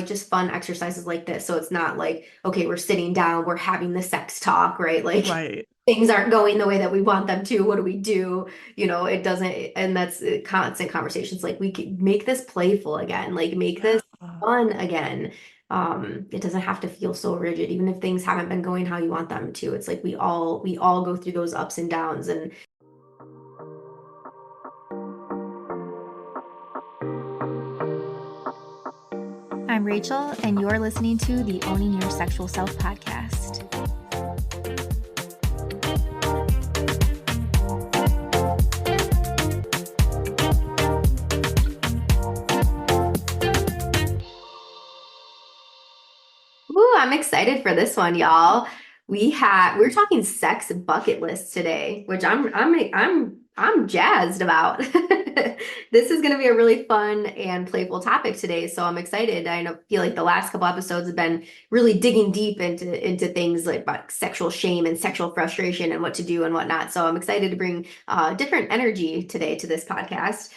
just fun exercises like this. So it's not like, okay, we're sitting down, we're having the sex talk, right? Like Right. things aren't going the way that we want them to. What do we do? It doesn't, and that's constant conversations. Like we can make this playful again, like make Yeah. this fun again. It doesn't have to feel so rigid, even if things haven't been going how you want them to. It's like we all go through those ups and downs, and I'm Rachel, and you're listening to the Owning Your Sexual Self podcast. ooh, I'm excited for this one, y'all. We're talking sex bucket list today, which I'm jazzed about. This is going to be a really fun and playful topic today, so I'm excited. Feel like the last couple episodes have been really digging deep into things like about sexual shame and sexual frustration and what to do and whatnot. So I'm excited to bring different energy today to this podcast.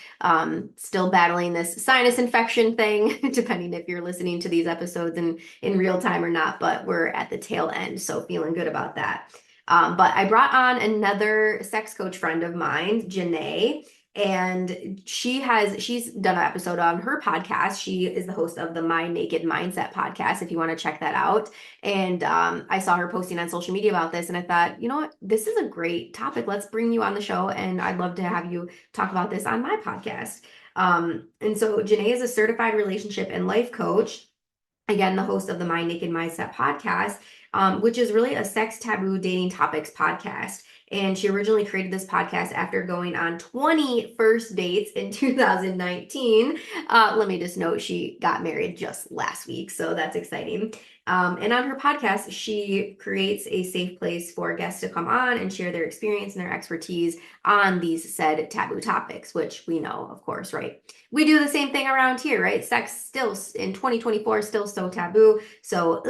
Still battling this sinus infection thing, depending if you're listening to these episodes in real time or not, but we're at the tail end, so feeling good about that. But I brought on another sex coach friend of mine, Jenay, and she's done an episode on her podcast. She is the host of the My Naked Mindset podcast, if you want to check that out. And I saw her posting on social media about this, and I thought, you know what, this is a great topic. Let's bring you on the show, and I'd love to have you talk about this on my podcast. And so Jenay is a certified relationship and life coach, again, the host of the My Naked Mindset podcast, which is really a sex taboo dating topics podcast. And she originally created this podcast after going on 20 first dates in 2019. Let me just note she got married just last week, so that's exciting. And on her podcast, she creates a safe place for guests to come on and share their experience and their expertise on these said taboo topics, which we know, of course, right? We do the same thing around here, right? Sex still in 2024 still so taboo. So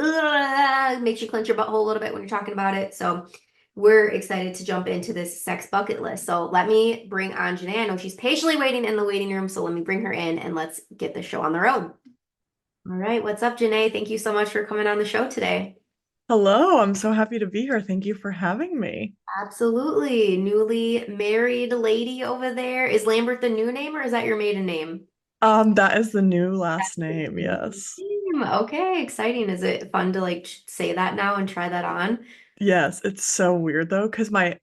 makes you clench your butthole a little bit when you're talking about it. So we're excited to jump into this sex bucket list. So let me bring on Jenay. I know she's patiently waiting in the waiting room. So let me bring her in and let's get the show on the road. All right. What's up, Jenay? Thank you so much for coming on the show today. Hello, I'm so happy to be here. Thank you for having me. Absolutely. Newly married lady over there. Is Lambert the new name or is that your maiden name? That is the new last name, yes. Okay, exciting. Is it fun to like say that now and try that on? Yes, it's so weird though, because my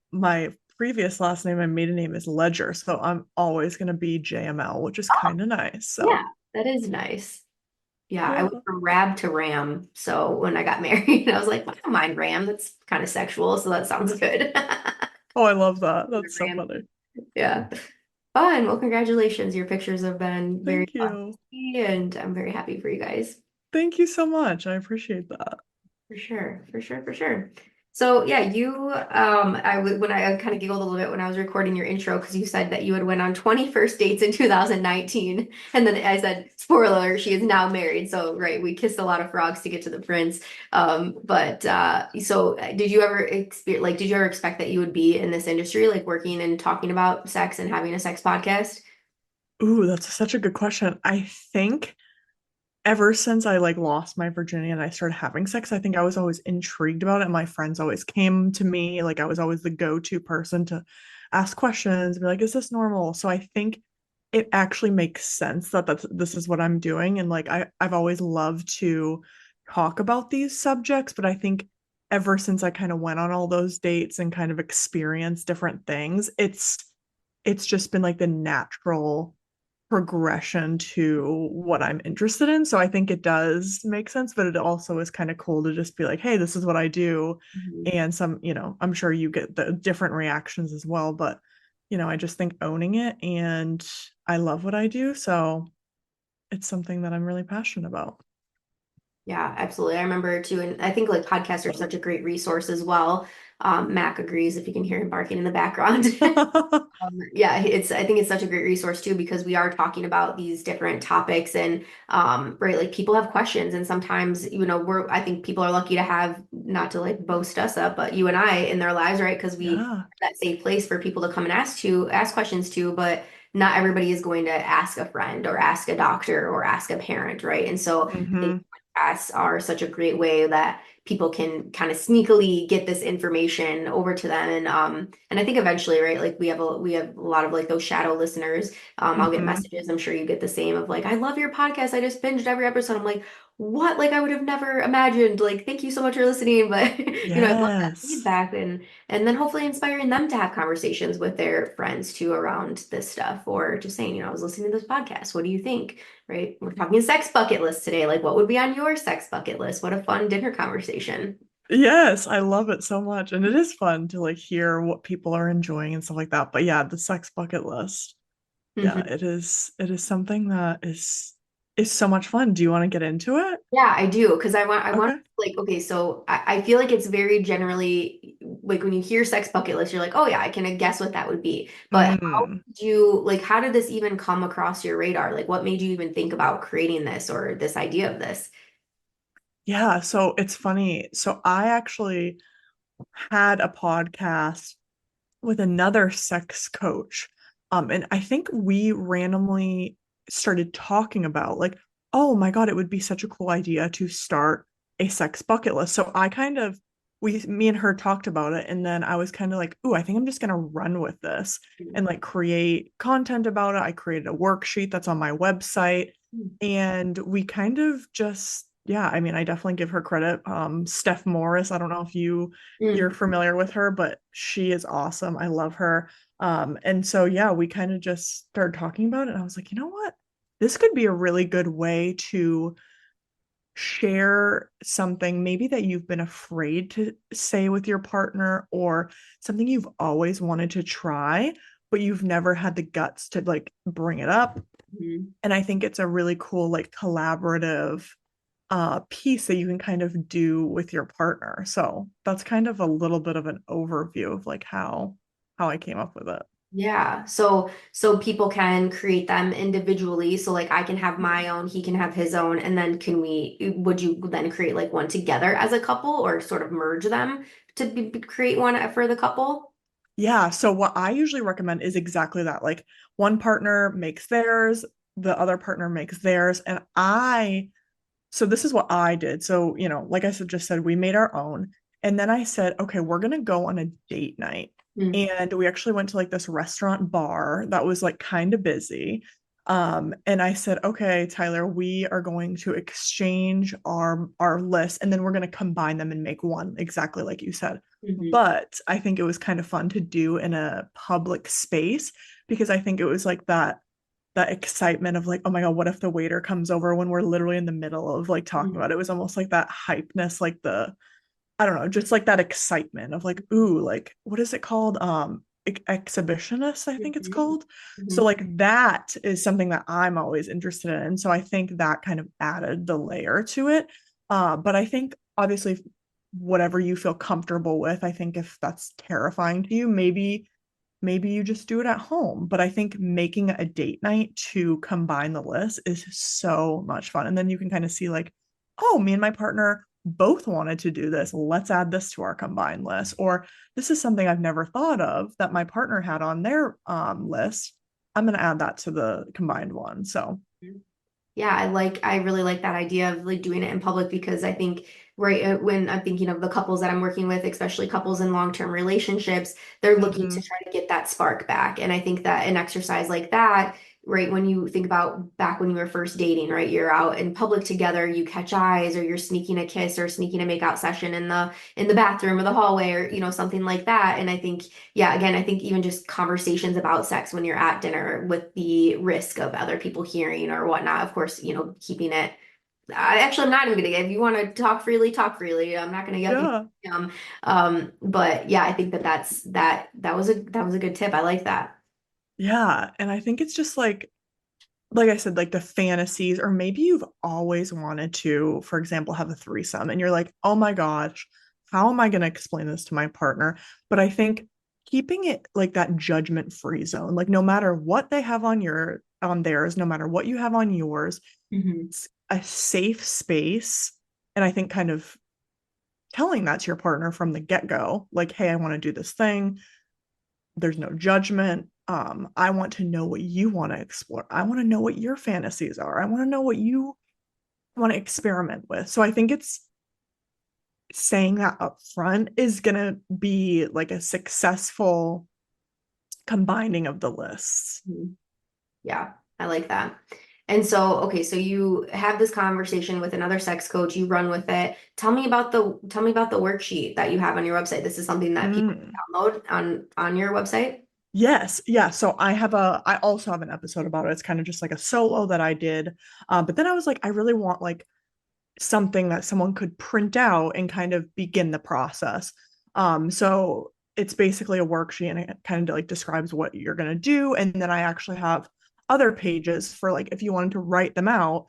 previous last name, my maiden name is Ledger, so I'm always gonna be JML, which is Oh, kind of nice. yeah, So that is nice. Yeah, I went yeah. from Rab to Ram. So when I got married, I was like, I don't mind Ram. That's kind of sexual, so that sounds good. Oh, I love that. That's so Ram. funny. Yeah. Fun. Well, congratulations. Your pictures have been very Thank fun to you. see, and I'm very happy for you guys. Thank you so much. I appreciate that. For sure, for sure, for sure. So yeah, when I kind of giggled a little bit when I was recording your intro because you said that you had went on 20 first dates in 2019, and then I said, spoiler alert, she is now married. So right, we kissed a lot of frogs to get to the prince. Did you ever did you ever expect that you would be in this industry, like working and talking about sex and having a sex podcast? Ooh, that's such a good question. I think ever since I like lost my virginity and I started having sex, I think I was always intrigued about it. And my friends always came to me. Like I was always the go-to person to ask questions and be like, is this normal? So I think it actually makes sense that this is what I'm doing. And like I've always loved to talk about these subjects, but I think ever since I kind of went on all those dates and kind of experienced different things, it's just been like the natural progression to what I'm interested in. So I think it does make sense, but it also is kind of cool to just be like, hey, this is what I do. Mhm. And I'm sure you get the different reactions as well, but I just think owning it and I love what I do. So it's something that I'm really passionate about. Yeah, absolutely. I remember too, and I think like podcasts are such a great resource as well. Mac agrees if you can hear him barking in the background. Yeah, I think it's such a great resource too because we are talking about these different topics and right, like people have questions and sometimes, I think people are lucky to have, not to like boast us up, but you and I in their lives, right? Because we Yeah. have that safe place for people to come and ask questions to, but not everybody is going to ask a friend or ask a doctor or ask a parent, right? And so I think Mm-hmm. podcasts are such a great way that people can kind of sneakily get this information over to them. And I think eventually, right, like we have a lot of like those shadow listeners. I'll get Mm-hmm. messages, I'm sure you get the same, of like, I love your podcast, I just binged every episode. I'm like, what? Like, I would have never imagined. Like, thank you so much for listening. But I love that Yes. feedback, and then hopefully inspiring them to have conversations with their friends too around this stuff, or just saying, I was listening to this podcast. What do you think? Right? We're talking sex bucket list today. Like, what would be on your sex bucket list? What a fun dinner conversation. Yes, I love it so much. And it is fun to like hear what people are enjoying and stuff like that. But yeah, the sex bucket list. Yeah, Mhm. it is something that is so much fun. Do you want to get into it? Yeah, I do, because I want Okay. like, okay, so I feel like it's very generally like when you hear sex bucket list, you're like, oh yeah, I can guess what that would be. But how Mm. did you like how did this even come across your radar? Like what made you even think about creating this or this idea of this? Yeah, so it's funny. So I actually had a podcast with another sex coach. And I think we randomly started talking about like, oh my God, it would be such a cool idea to start a sex bucket list. So I kind of me and her talked about it, and then I was kind of like, ooh, I think I'm just gonna run with this and like create content about it. I created a worksheet that's on my website, and we kind of just yeah, I mean, I definitely give her credit. Steph Morris, I don't know if you're Mm, familiar with her, but she is awesome. I love her. And so yeah, we kind of just started talking about it. And I was like, you know what? This could be a really good way to share something maybe that you've been afraid to say with your partner, or something you've always wanted to try, but you've never had the guts to like bring it up. mm. And I think it's a really cool, like collaborative piece that you can kind of do with your partner. So that's kind of a little bit of an overview of like how I came up with it. Yeah. So people can create them individually. So like I can have Mhm. my own, he can have his own, and then would you then create like one together as a couple or sort of merge them to create one for the couple? Yeah, so what I usually recommend is exactly that. Like one partner makes theirs, the other partner makes theirs, and so this is what I did. So, like I said, just said we made our own. And then I said, okay, we're gonna go on a date night. Mm, And we actually went to like this restaurant bar that was like kind of busy. And I said, okay, Tyler, we are going to exchange our list, and then we're gonna combine them and make one, exactly like you said. mhm, But I think it was kind of fun to do in a public space, because I think it was like that excitement of like, oh my God, what if the waiter comes over when we're literally in the middle of like talking mhm, about it? It was almost like that hypeness, like I don't know, just like that excitement of like, ooh, like what is it called? Exhibitionist, I think it's mhm, called. So mhm, like that is something that I'm always interested in. And so I think that kind of added the layer to it. But I think obviously whatever you feel comfortable with, I think if that's terrifying to you, maybe you just do it at home. But I think making a date night to combine the list is so much fun. And then you can kind of see like, oh, me and my partner both wanted to do this. Let's add this to our combined list. Or this is something I've never thought of that my partner had on their list. I'm going to add that to the combined one. So, mhm. Yeah, I really like that idea of like doing it in public, because I think right when I'm thinking of the couples that I'm working with, especially couples in long-term relationships, they're looking mm-hmm, to try to get that spark back. And I think that an exercise like that, right, when you think about back when you were first dating, right, you're out in public together, you catch eyes, or you're sneaking a kiss or sneaking a make out session in the bathroom or the hallway, or something like that. And I think, yeah, again, I think even just conversations about sex when you're at dinner with the risk of other people hearing or whatnot, of course, keeping it. I'm not even gonna if you want to talk freely, talk freely. I'm not gonna yuck you. yeah. But yeah, I think that was a good tip. I like that. Yeah. And I think it's just like I said, like the fantasies, or maybe you've always wanted to, for example, have a threesome, and you're like, oh my gosh, how am I going to explain this to my partner? But I think keeping it like that judgment free zone, like no matter what they have on theirs, no matter what you have on yours, Hmm. it's a safe space. And I think kind of telling that to your partner from the get go, like, hey, I want to do this thing. There's no judgment. I want to know what you want to explore. I want to know what your fantasies are. I want to know what you want to experiment with. So I think it's saying that up front is going to be like a successful combining of the lists. Mhm. Yeah, I like that. And so, okay, so you have this conversation with another sex coach, you run with it. Tell me about the worksheet that you have on your website. This is something that people Mm. can download on your website. Yes, yeah. So I also have an episode about it. It's kind of just like a solo that I did. But then I was like, I really want like something that someone could print out and kind of begin the process. So it's basically a worksheet and it kind of like describes what you're gonna do. And then I actually have other pages for like if you wanted to write them out,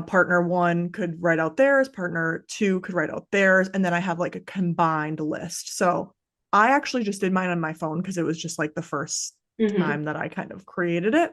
partner one could write out theirs, partner two could write out theirs, and then I have like a combined list. So I actually just did mine on my phone because it was just like the first Hmm. time that I kind of created it.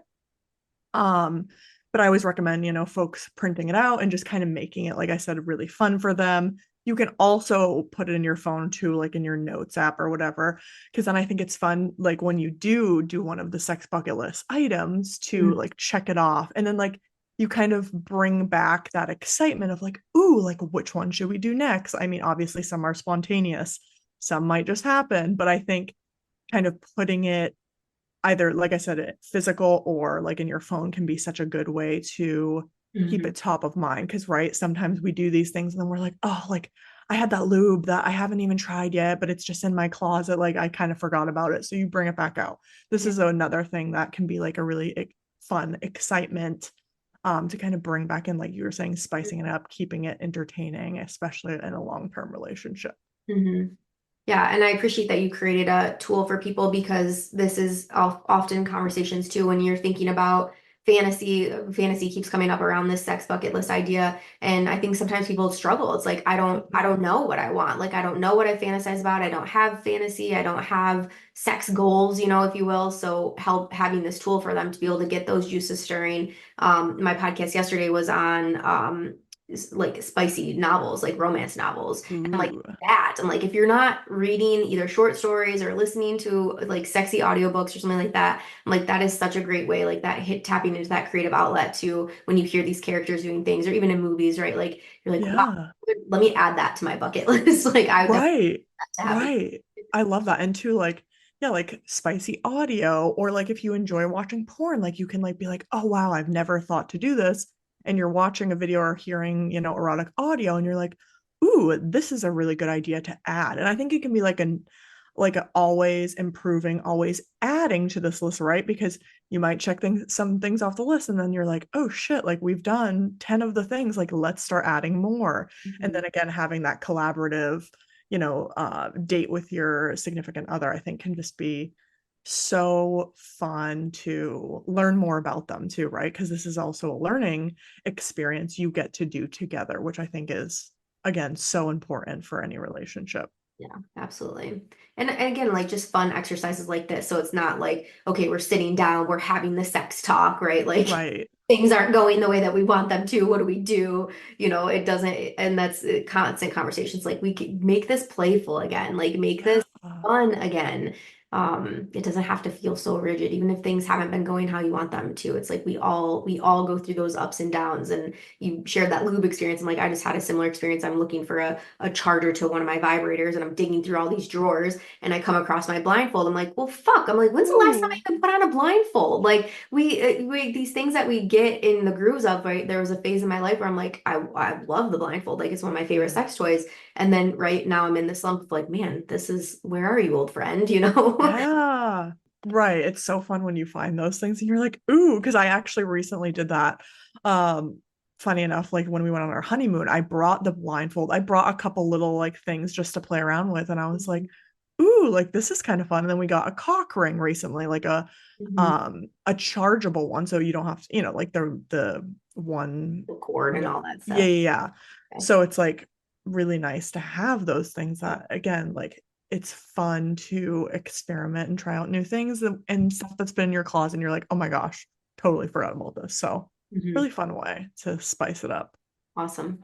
Um, but I always recommend, folks printing it out and just kind of making it, like I said, really fun for them. You can also put it in your phone too, like in your notes app or whatever, because then I think it's fun, like when you do one of the sex bucket list items to like check it off. And then like you kind of bring back that excitement of like, ooh, like which one should we do next? I mean, obviously some are spontaneous, some might just happen, but I think kind of putting it either, like I said, physical or like in your phone can be such a good way to keep Hmm. it top of mind. Because, right, sometimes we do these things and then we're like, oh, like I had that lube that I haven't even tried yet, but it's just in my closet. Like I kind of forgot about it. So you bring it back out. This Yeah. is another thing that can be like a really fun excitement to kind of bring back in, like you were saying, spicing it up, keeping it entertaining, especially in a long-term relationship. Hmm. Yeah, and I appreciate that you created a tool for people because this is often conversations too when you're thinking about fantasy. Fantasy keeps coming up around this sex bucket list idea, and I think sometimes people struggle. It's like I don't know what I want. Like I don't know what I fantasize about. I don't have fantasy. I don't have sex goals, if you will. So help having this tool for them to be able to get those juices stirring. My podcast yesterday was on like spicy novels, like romance novels, and like Ooh, that. And like if you're not reading either short stories or listening to like sexy audiobooks or something like that, I'm like that is such a great way, like that hit tapping into that creative outlet too when you hear these characters doing things or even in movies, right? Like you're like, wow, yeah. let me add that to my bucket list. Like I would definitely Right. like to have. Right. I love that. And too, like, yeah, like spicy audio, or like if you enjoy watching porn, like you can like be like, oh wow, I've never thought to do this. And you're watching a video or hearing, erotic audio, and you're like, ooh, this is a really good idea to add. And I think it can be like a always improving, always adding to this list, right? Because you might check some things off the list and then you're like, oh shit, like we've done 10 of the things, like let's start adding more. And Mhm. then again, having that collaborative date with your significant other, I think can just be so fun to learn more about them too, right? Because this is also a learning experience you get to do together, which I think is, again, so important for any relationship. Yeah, absolutely. And again, like just fun exercises like this. So it's not like, okay, we're sitting down, we're having the sex talk, right? Like Right. things aren't going the way that we want them to. What do we do? It doesn't, and that's constant conversations. Like we can make this playful again, like make Yeah. this fun again. It doesn't have to feel so rigid, even if things haven't been going how you want them to. It's like we all go through those ups and downs. And you shared that lube experience. And like I just had a similar experience. I'm looking for a charger to one of my vibrators and I'm digging through all these drawers and I come across my blindfold. I'm like, well, fuck. I'm like, when's the last time I Ooh. even put on a blindfold? Like we these things that we get in the grooves of, right? There was a phase in my life where I'm like, I love the blindfold. Like it's one of my favorite Mm. sex toys. And then right now I'm in this slump of like, man, where are you, old friend? You know? Yeah. Right. It's so fun when you find those things and you're like, ooh, because I actually recently did that. Um, Funny enough, like when we went on our honeymoon, I brought the blindfold. I brought a couple little like things just to play around with, and I was like, ooh, like this is kind of fun. And then we got a cock ring recently, like Mhm. a chargeable one. So you don't have to, like the one, The cord and all whatever. that Yeah, stuff. yeah, yeah. Okay. So it's like really nice to have those things that again, like it's fun to experiment and try out new things and stuff that's been in your closet and you're like, oh my gosh, totally forgot about this. So Mhm. really fun way to spice it up. Awesome.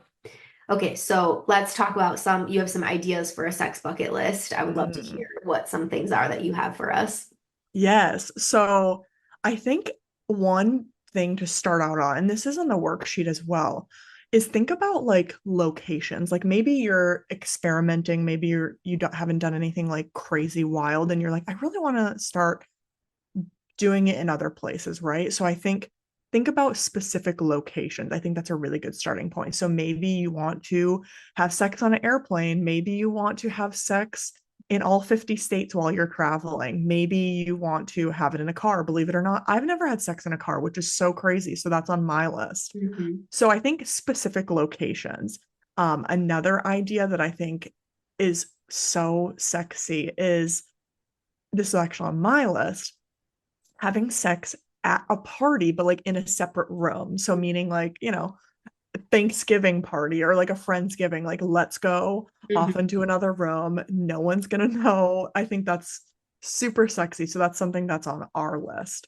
Okay, so let's talk about you have some ideas for a sex bucket list. I would love to Mm. hear what some things are that you have for us. Yes. So I think one thing to start out on, and this is on the worksheet as well, is think about like locations. Like maybe you're experimenting, maybe you don't haven't done anything like crazy wild, and you're like, I really want to start doing it in other places, right? So I think about specific locations. I think that's a really good starting point. So maybe you want to have sex on an airplane, maybe you want to have sex in all 50 states while you're traveling. Maybe you want to have it in a car, believe it or not. I've never had sex in a car, which is so crazy. So that's on my list. Hmm. So I think specific locations. Another idea that I think is so sexy is this is actually on my list having sex at a party, but like in a separate room. So meaning like, Thanksgiving party or like a Friendsgiving, like let's go off Hmm. into another room. No one's gonna know. I think that's super sexy. So that's something that's on our list.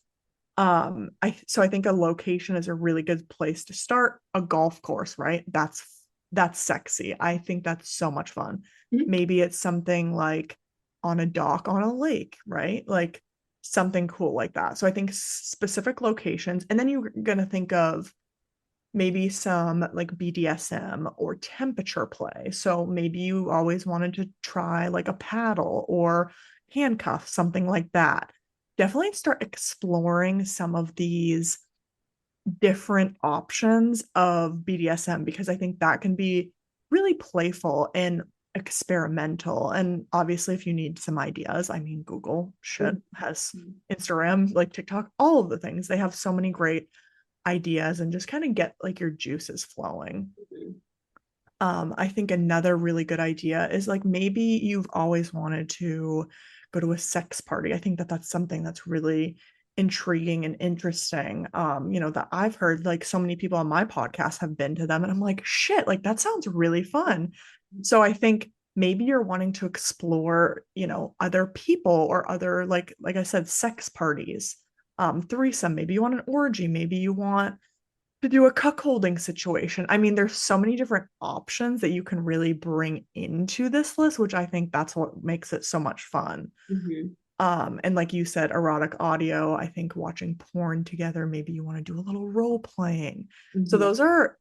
I think a location is a really good place to start. A golf course, right? That's sexy. I think that's so much fun. Maybe it's something like on a dock on a lake, right? Like something cool like that. So I think specific locations, and then you're gonna think of maybe some like BDSM or temperature play. So maybe you always wanted to try like a paddle or handcuff, something like that. Definitely start exploring some of these different options of BDSM because I think that can be really playful and experimental. And obviously, if you need some ideas, I mean, Google shit has Instagram, like TikTok, all of the things. They have so many great ideas and just kind of get like your juices flowing. I think another really good idea is like maybe you've always wanted to go to a sex party. I think that that's something that's really intriguing and interesting. That I've heard like so many people on my podcast have been to them, and I'm like, shit, like that sounds really fun. So I think maybe you're wanting to explore, other people or other like I said, sex parties, threesome. Maybe you want an orgy. Maybe you want to do a cuckolding situation. I mean, there's so many different options that you can really bring into this list, which I think that's what makes it so much fun. Hmm. And like you said, erotic audio, I think watching porn together, maybe you want to do a little role playing. So Hmm.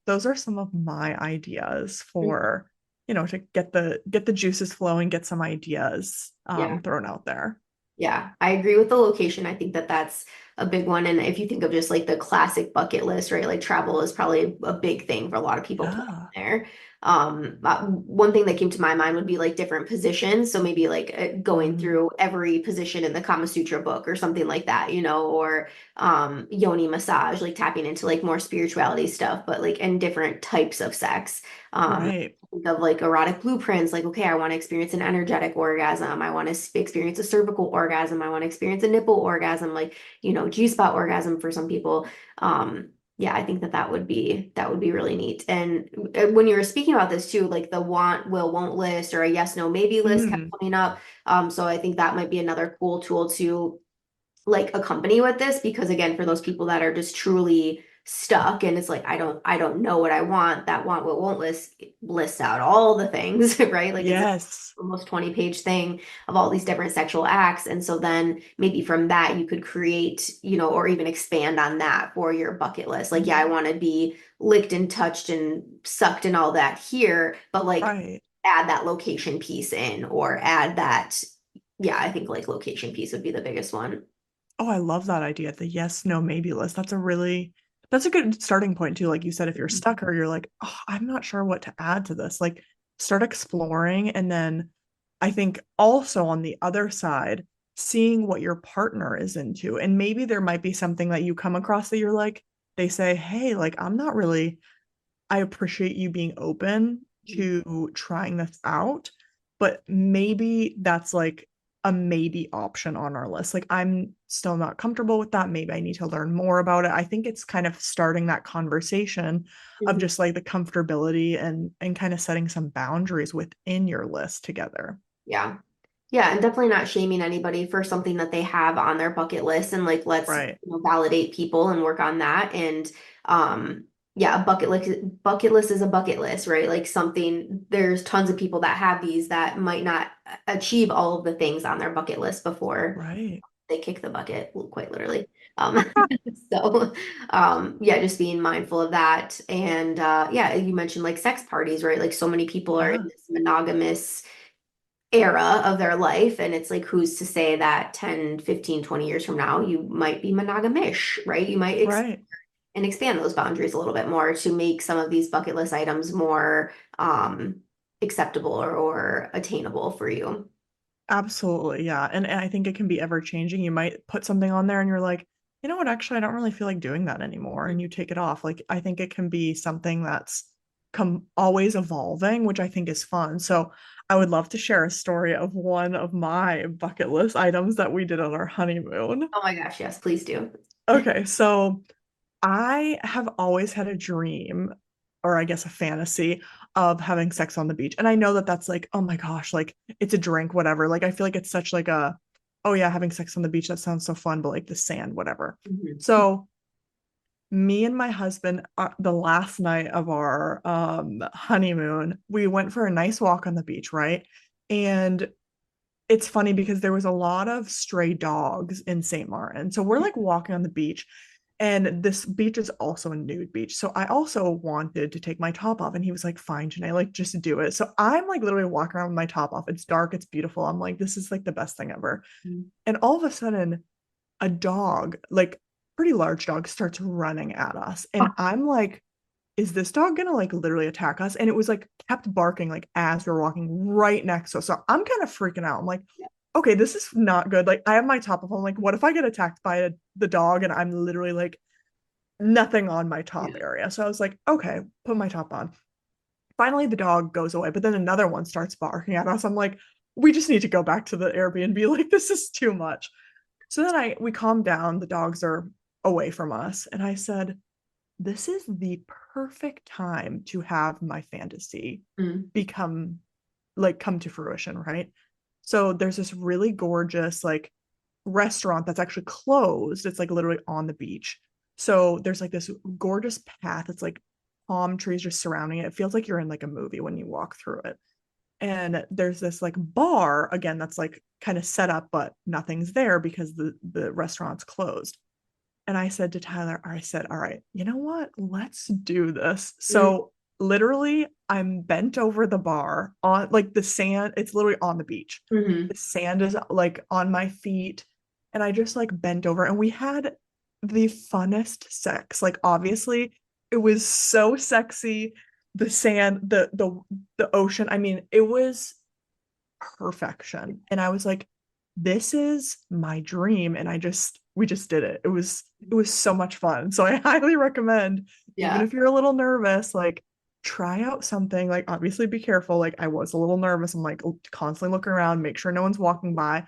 those are some of my ideas for, to get the juices flowing, get some ideas Yeah. thrown out there. Yeah, I agree with the location. I think that that's a big one. And if you think of just like the classic bucket list, right? Like travel is probably a big thing for a lot of people playing Yeah. there. One thing that came to my mind would be like different positions. So maybe like going Mm, through every position in the Kama Sutra book or something like that, or yoni massage, like tapping into like more spirituality stuff, but like in different types of sex. right. Think of like erotic blueprints, like, okay, I want to experience an energetic orgasm. I want to experience a cervical orgasm. I want to experience a nipple orgasm, like, G-spot orgasm for some people. Yeah, I think that that would be really neat. And when you were speaking about this too, like the want, will, won't list or a yes, no, maybe list kept Mm, coming up. So I think that might be another cool tool to like accompany with this because again for those people that are just truly stuck and it's like I don't know what I want, that want what won't list out all the things right, like it's yes. almost 20-page thing of all these different sexual acts, and so then maybe from that you could create, or even expand on that for your bucket list, like, yeah, I want to be licked and touched and sucked and all that here, but like Right. add that location piece in or add that. Yeah, I think like location piece would be the biggest one. Oh, I love that idea. The yes, no, maybe list. That's a good starting point too. Like you said, if you're stuck or you're like, oh, I'm not sure what to add to this, like start exploring. And then I think also on the other side, seeing what your partner is into. And maybe there might be something that you come across that you're like, they say, hey, like I'm not really I appreciate you being open to trying this out, but maybe that's like a maybe option on our list. Like I'm still not comfortable with that. Maybe I need to learn more about it. I think it's kind of starting that conversation of Mhm. just like the comfortability and kind of setting some boundaries within your list together. Yeah. Yeah, and definitely not shaming anybody for something that they have on their bucket list, and like let's, Right. validate people and work on that. And yeah, a bucket list is a bucket list, right? Like something, there's tons of people that have these that might not achieve all of the things on their bucket list before Right. they kick the bucket, quite literally. Um, so, yeah, just being mindful of that. And yeah, you mentioned like sex parties, right? Like so many people are in Yeah, this monogamous era of their life. And it's like, who's to say that 10, 15, 20 years from now, you might be monogamish, right? You might right. and expand those boundaries a little bit more to make some of these bucket list items more acceptable or attainable for you. Absolutely, yeah. And I think it can be ever changing. You might put something on there and you're like, you know what, actually, I don't really feel like doing that anymore. And you take it off. Like, I think it can be something that's come always evolving, which I think is fun. So I would love to share a story of one of my bucket list items that we did on our honeymoon. Oh my gosh, yes, please do. Okay, so I have always had a dream, or I guess a fantasy, of having sex on the beach. And I know that that's like, oh my gosh, like it's a drink, whatever. Like I feel like it's such like a, oh yeah, having sex on the beach, that sounds so fun, but like the sand, whatever. Mhm. So me and my husband, the last night of our honeymoon, we went for a nice walk on the beach, right? And it's funny because there was a lot of stray dogs in St. Martin. So we're like walking on the beach, and this beach is also a nude beach. So I also wanted to take my top off, and he was like, "Fine, Jenay, like just do it." So I'm like literally walking around with my top off. It's dark, it's beautiful. I'm like, this is like the best thing ever. And all of a sudden, a dog, like pretty large dog, starts running at us, and I'm like, is this dog gonna like literally attack us? And it was like kept barking like as we are walking right next to us. So I'm kind of freaking out. I'm like, okay, this is not good. Like I have my top off. I'm like, what if I get attacked by the dog and I'm literally like nothing on my top Yeah. area? So I was like, okay, put my top on. Finally, the dog goes away, but then another one starts barking at us. I'm like, we just need to go back to the Airbnb. Like this is too much. So then we calmed down. The dogs are away from us, and I said, this is the perfect time to have my fantasy Mm. become like come to fruition, right? So there's this really gorgeous like restaurant that's actually closed. It's like literally on the beach. So there's like this gorgeous path. It's like palm trees just surrounding it. It feels like you're in like a movie when you walk through it. And there's this like bar again that's like kind of set up, but nothing's there because the restaurant's closed. And I said to Tyler, I said, all right, you know what? Let's do this. Mm. So literally, I'm bent over the bar on like the sand. It's literally on the beach. Mhm. The sand is like on my feet. And I just like bent over and we had the funnest sex. Like obviously, it was so sexy. The sand, the ocean. I mean, it was perfection. And I was like, this is my dream. And we just did it. It was so much fun. So I highly recommend, even Yeah. if you're a little nervous, like try out something. Like obviously be careful. Like I was a little nervous. I'm like constantly looking around, make sure no one's walking by.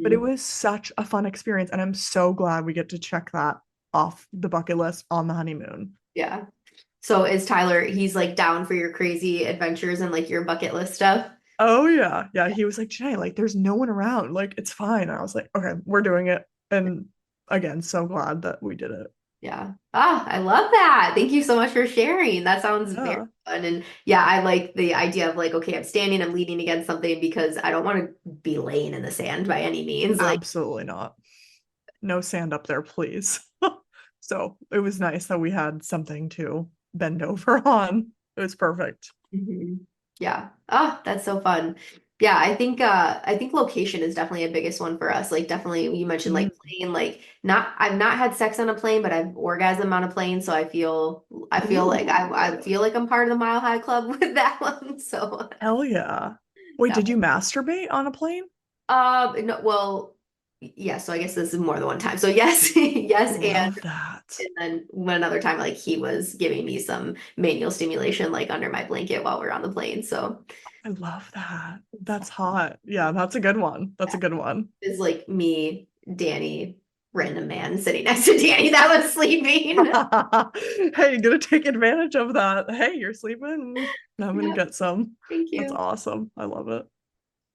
But it Mhm. was such a fun experience. And I'm so glad we get to check that off the bucket list on the honeymoon. Yeah. So is Tyler, he's like down for your crazy adventures and like your bucket list stuff? Oh yeah. Yeah. He was like, Jay, like there's no one around. Like it's fine. And I was like, okay, we're doing it. And again, so glad that we did it. Yeah. Ah, I love that. Thank you so much for sharing. That sounds very Yeah. fun. And yeah, I like the idea of like, okay, I'm standing, I'm leaning against something because I don't want to be laying in the sand by any means. Like, Absolutely not. No sand up there, please. So it was nice that we had something to bend over on. It was perfect. mhm. Yeah. Oh, that's so fun. Yeah, I think location is definitely a biggest one for us. Like definitely you mentioned like Mm. plane, like not I've not had sex on a plane, but I've orgasm on a plane, so I feel like I Ooh, feel like I'm part of the Mile High Club with that one. So hell yeah. Wait, yeah. did you masturbate on a plane? No, well, yeah, so I guess this is more than one time. So yes, yes, Love that. and then one another time like he was giving me some manual stimulation like under my blanket while we are on the plane. So I love that. That's hot. Yeah, that's a good one. That's a good one. it's like me, Danny, random man sitting next to Danny that was sleeping. Hey, you're gonna take advantage of that. Hey, you're sleeping. I'm gonna Yeah, get some. thank That's you. awesome. I love it.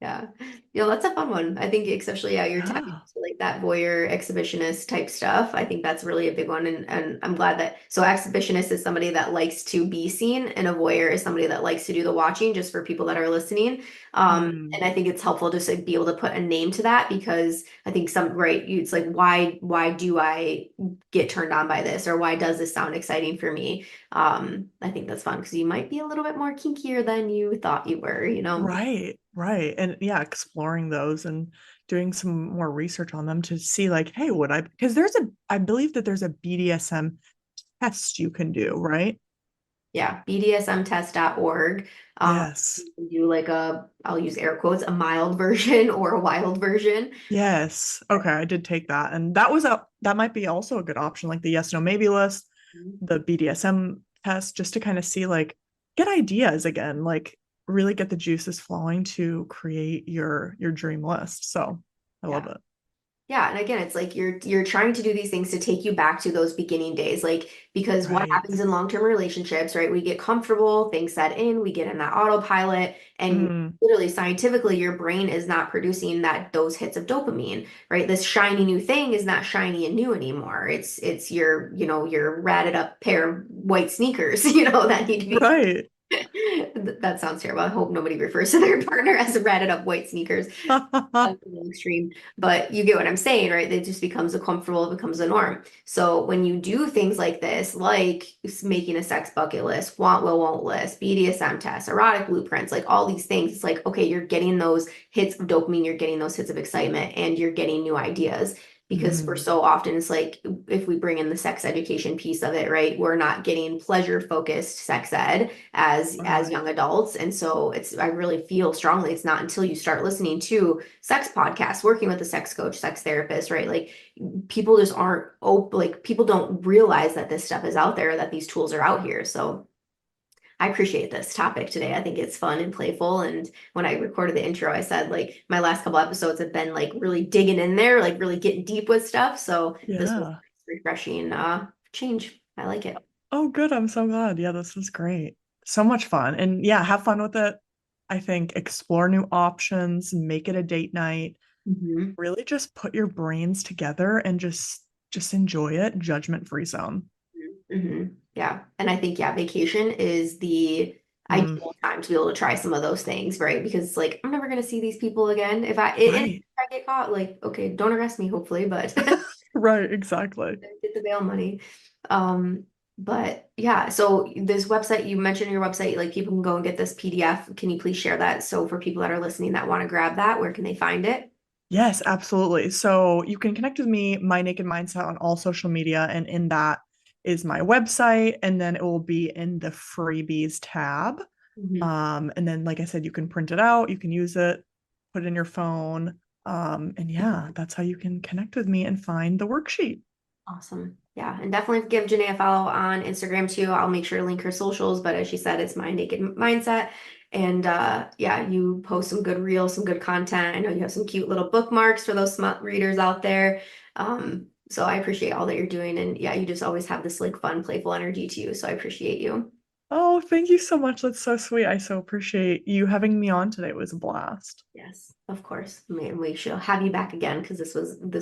Yeah. That's a fun one. I think especially you're tapping Yeah. into like that voyeur exhibitionist type stuff. I think that's really a big one, and I'm glad that so exhibitionist is somebody that likes to be seen, and a voyeur is somebody that likes to do the watching. Just for people that are listening, Mm, and I think it's helpful just to be able to put a name to that because I think it's like why do I get turned on by this or why does this sound exciting for me? I think that's fun because you might be a little bit more kinkier than you thought you were, you know? right, right. And yeah, exploring those and doing some more research on them to see like, hey, would I, because I believe that there's a BDSM test you can do, right? Yeah, bdsmtest.org. Yes. You can do like I'll use air quotes, a mild version or a wild version. Yes. Okay, I did take that. And that might be also a good option, like the yes, no, maybe list, the BDSM test, just to kind of see like get ideas again, like really get the juices flowing to create your dream list. So I love Yeah. it. Yeah, and again, it's like you're trying to do these things to take you back to those beginning days, like because what Right. happens in long-term relationships, right? We get comfortable, things set in, we get in that autopilot, and Mm, literally scientifically, your brain is not producing those hits of dopamine, right? This shiny new thing is not shiny and new anymore. It's your ratted up pair of white sneakers, that need to be. right. That sounds terrible. I hope nobody refers to their partner as ratted up white sneakers. That's a little extreme, but you get what I'm saying, right? It just becomes a comfortable, it becomes a norm. So when you do things like this, like making a sex bucket list, want, will, won't list, BDSM tests, erotic blueprints, like all these things, it's like, okay, you're getting those hits of dopamine, you're getting those hits of excitement, and you're getting new ideas. Because for Mhm. so often it's like if we bring in the sex education piece of it, right? We're not getting pleasure focused sex ed as Right. young adults. And so I really feel strongly it's not until you start listening to sex podcasts, working with a sex coach, sex therapist, right? Like people just aren't open, like people don't realize that this stuff is out there, that these tools are out here. So I appreciate this topic today. I think it's fun and playful. And when I recorded the intro, I said like my last couple episodes have been like really digging in there, like really getting deep with stuff. So this was Yeah. refreshing change. I like it. Oh, good. I'm so glad. Yeah, this was great. So much fun. And yeah, have fun with it. I think explore new options, make it a date night. Mhm. Really just put your brains together and just enjoy it. Judgment-free zone. Yeah. And I think, yeah, vacation is the Mm, ideal time to be able to try some of those things, right? Because it's like, I'm never going to see these people again. If right. I get caught, like, okay, don't arrest me, hopefully, but Right, exactly. get the bail money. Um, but yeah, so this website, you mentioned your website, like people can go and get this PDF. Can you please share that? So for people that are listening that want to grab that, where can they find it? Yes, absolutely. So you can connect with me, My Naked Mindset, on all social media, and in that is my website, and then it will be in the freebies tab. Mhm. And then, like I said, you can print it out, you can use it, put it in your phone. And yeah, that's how you can connect with me and find the worksheet. Awesome. Yeah. And definitely give Jenay a follow on Instagram too. I'll make sure to link her socials, but as she said, it's My Naked Mindset. And yeah, you post some good reels, some good content. I know you have some cute little bookmarks for those smart readers out there. So I appreciate all that you're doing. And yeah, you just always have this like fun, playful energy to you. So I appreciate you. Oh, thank you so much. That's so sweet. I so appreciate you having me on today. It was a blast. Yes, of course. Man, we shall have you back again because this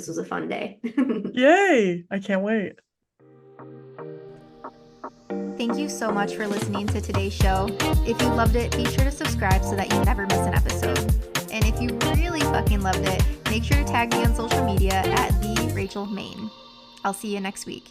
was a fun day. Yay! I can't wait. Thank you so much for listening to today's show. If you loved it, be sure to subscribe so that you never miss an episode. And if you really fucking loved it, make sure to tag me on social media at the Rachel Main. I'll see you next week.